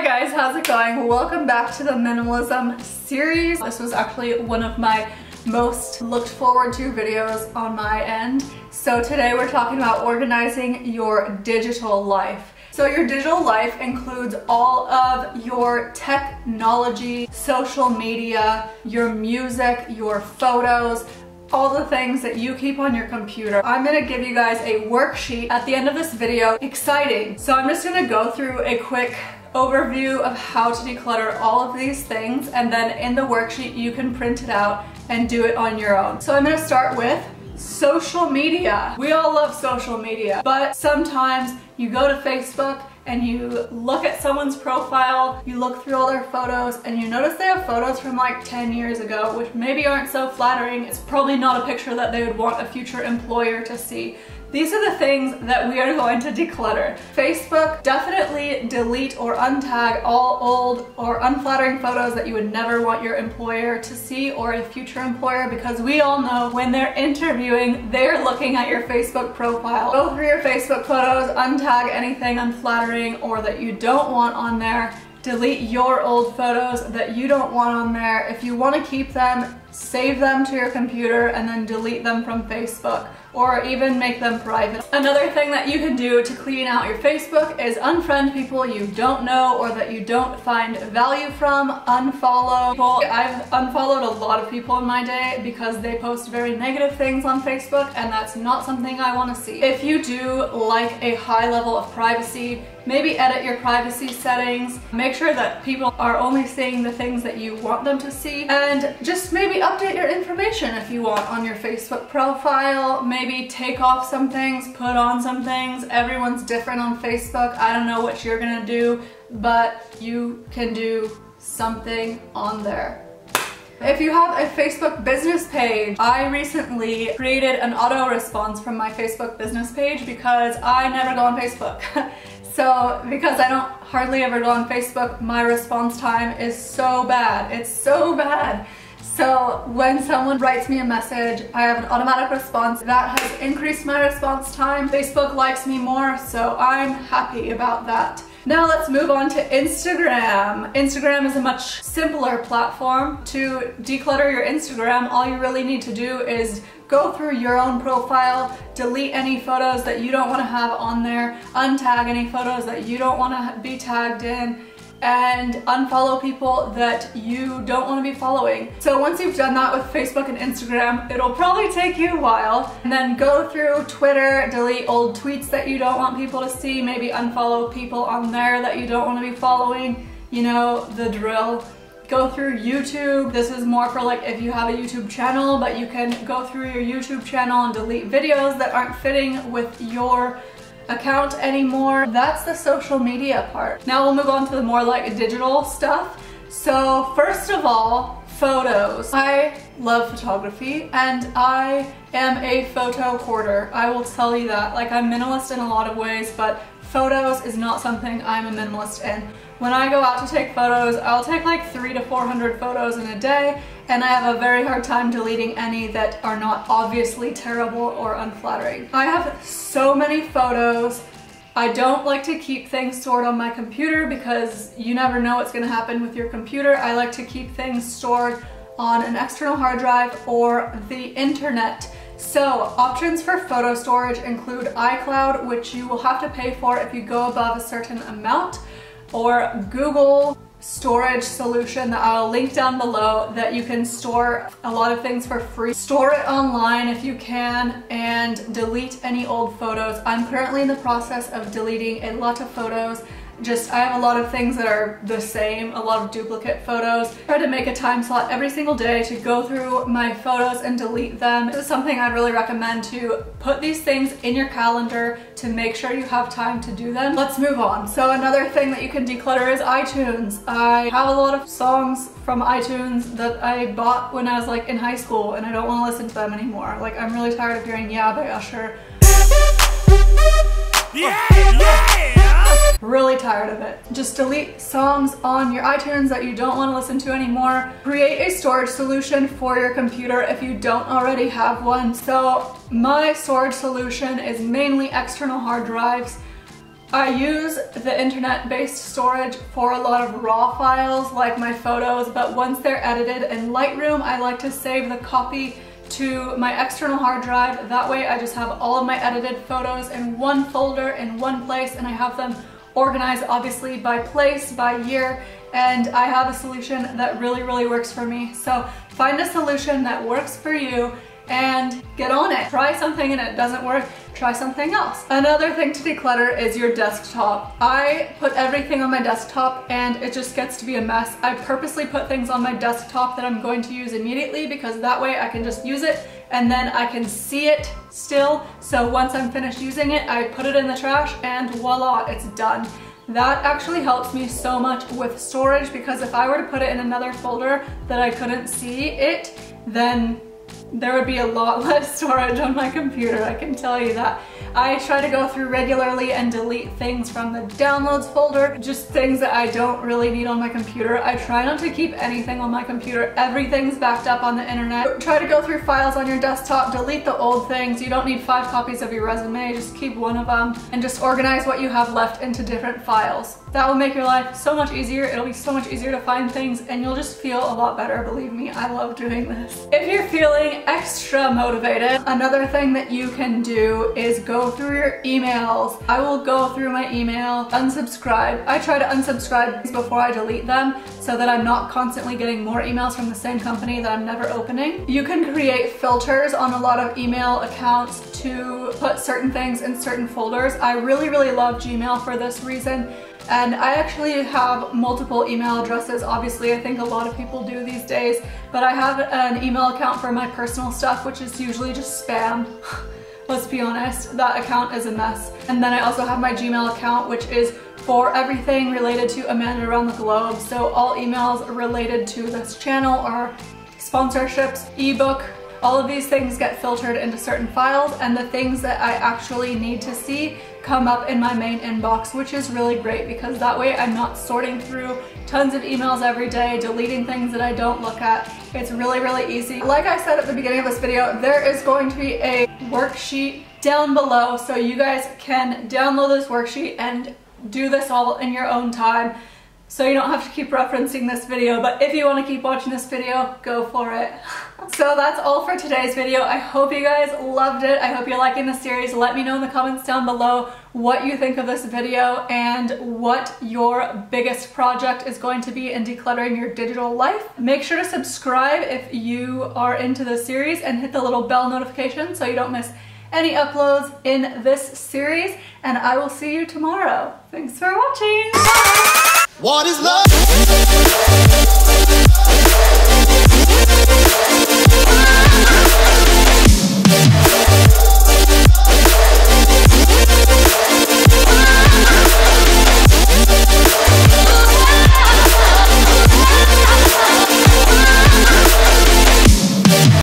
Hi guys, how's it going? Welcome back to the minimalism series. This was actually one of my most looked forward to videos on my end. So today we're talking about organizing your digital life. So your digital life includes all of your technology, social media, your music, your photos, all the things that you keep on your computer. I'm gonna give you guys a worksheet at the end of this video. Exciting! So I'm just gonna go through a quick overview of how to declutter all of these things, and then in the worksheet you can print it out and do it on your own. So I'm gonna start with social media. We all love social media, but sometimes you go to Facebook and you look at someone's profile, you look through all their photos, and you notice they have photos from like 10 years ago, which maybe aren't so flattering. It's probably not a picture that they would want a future employer to see. These are the things that we are going to declutter. Facebook, definitely delete or untag all old or unflattering photos that you would never want your employer to see or a future employer, because we all know when they're interviewing, they're looking at your Facebook profile. Go through your Facebook photos, untag anything unflattering or that you don't want on there. Delete your old photos that you don't want on there. If you want to keep them, save them to your computer and then delete them from Facebook, or even make them private. Another thing that you can do to clean out your Facebook is unfriend people you don't know or that you don't find value from. Unfollow people. I've unfollowed a lot of people in my day because they post very negative things on Facebook, and that's not something I want to see. If you do like a high level of privacy, maybe edit your privacy settings. Make sure that people are only seeing the things that you want them to see, and just maybe update your information if you want on your Facebook profile. Maybe take off some things, put on some things. Everyone's different on Facebook. I don't know what you're gonna do, but you can do something on there. If you have a Facebook business page, I recently created an auto response from my Facebook business page because I never go on Facebook. So because I don't hardly ever go on Facebook, my response time is so bad. It's so bad. So when someone writes me a message, I have an automatic response. That has increased my response time. Facebook likes me more, so I'm happy about that. Now let's move on to Instagram. Instagram is a much simpler platform. To declutter your Instagram, all you really need to do is go through your own profile, delete any photos that you don't want to have on there, untag any photos that you don't want to be tagged in, and unfollow people that you don't want to be following. So once you've done that with Facebook and Instagram, it'll probably take you a while. And then go through Twitter, delete old tweets that you don't want people to see, maybe unfollow people on there that you don't want to be following. You know, the drill. Go through YouTube. This is more for like if you have a YouTube channel, but you can go through your YouTube channel and delete videos that aren't fitting with your account anymore. That's the social media part. Now we'll move on to the more like digital stuff. So first of all, photos. I love photography and I am a photo hoarder. I will tell you that. Like, I'm minimalist in a lot of ways, but photos is not something I'm a minimalist in. When I go out to take photos, I'll take like 300 to 400 photos in a day, and I have a very hard time deleting any that are not obviously terrible or unflattering. I have so many photos. I don't like to keep things stored on my computer because you never know what's going to happen with your computer. I like to keep things stored on an external hard drive or the internet. So options for photo storage include iCloud, which you will have to pay for if you go above a certain amount, or Google storage solution that I'll link down below, that you can store a lot of things for free. Store it online if you can, and delete any old photos. I'm currently in the process of deleting a lot of photos. I have a lot of things that are the same, a lot of duplicate photos. I try to make a time slot every single day to go through my photos and delete them. This is something I'd really recommend, to put these things in your calendar to make sure you have time to do them. Let's move on. So another thing that you can declutter is iTunes. I have a lot of songs from iTunes that I bought when I was like in high school, and I don't want to listen to them anymore. Like, I'm really tired of hearing Yeah by Usher. Yeah! Really tired of it. Just delete songs on your iTunes that you don't want to listen to anymore. Create a storage solution for your computer if you don't already have one. So my storage solution is mainly external hard drives. I use the internet-based storage for a lot of raw files like my photos, but once they're edited in Lightroom, I like to save the copy to my external hard drive. That way I just have all of my edited photos in one folder in one place, and I have them organized obviously by place, by year, and I have a solution that really works for me. So find a solution that works for you and get on it. Try something and it doesn't work, try something else. Another thing to declutter is your desktop. I put everything on my desktop and it just gets to be a mess. I purposely put things on my desktop that I'm going to use immediately because that way I can just use it and then I can see it still. So once I'm finished using it, I put it in the trash and voila, it's done. That actually helps me so much with storage, because if I were to put it in another folder that I couldn't see it, then there would be a lot less storage on my computer, I can tell you that. I try to go through regularly and delete things from the downloads folder, just things that I don't really need on my computer. I try not to keep anything on my computer. Everything's backed up on the internet. Try to go through files on your desktop, delete the old things. You don't need 5 copies of your resume, just keep one of them, and just organize what you have left into different files. That will make your life so much easier. It'll be so much easier to find things and you'll just feel a lot better, believe me. I love doing this. If you're feeling extra motivated, another thing that you can do is go through your emails. I will go through my email, unsubscribe. I try to unsubscribe before I delete them so that I'm not constantly getting more emails from the same company that I'm never opening. You can create filters on a lot of email accounts to put certain things in certain folders. I really love Gmail for this reason. And I actually have multiple email addresses. Obviously, I think a lot of people do these days, but I have an email account for my personal stuff, which is usually just spam. Let's be honest, that account is a mess. And then I also have my Gmail account, which is for everything related to Amanda Around the Globe. So all emails related to this channel or sponsorships, ebook, all of these things get filtered into certain files, and the things that I actually need to see come up in my main inbox, which is really great because that way I'm not sorting through tons of emails every day, deleting things that I don't look at. It's really easy. Like I said at the beginning of this video, there is going to be a worksheet down below so you guys can download this worksheet and do this all in your own time. So you don't have to keep referencing this video, but if you want to keep watching this video, go for it. So that's all for today's video. I hope you guys loved it. I hope you're liking the series. Let me know in the comments down below what you think of this video and what your biggest project is going to be in decluttering your digital life. Make sure to subscribe if you are into this series and hit the little bell notification so you don't miss any uploads in this series, and I will see you tomorrow. Thanks for watching. What is love?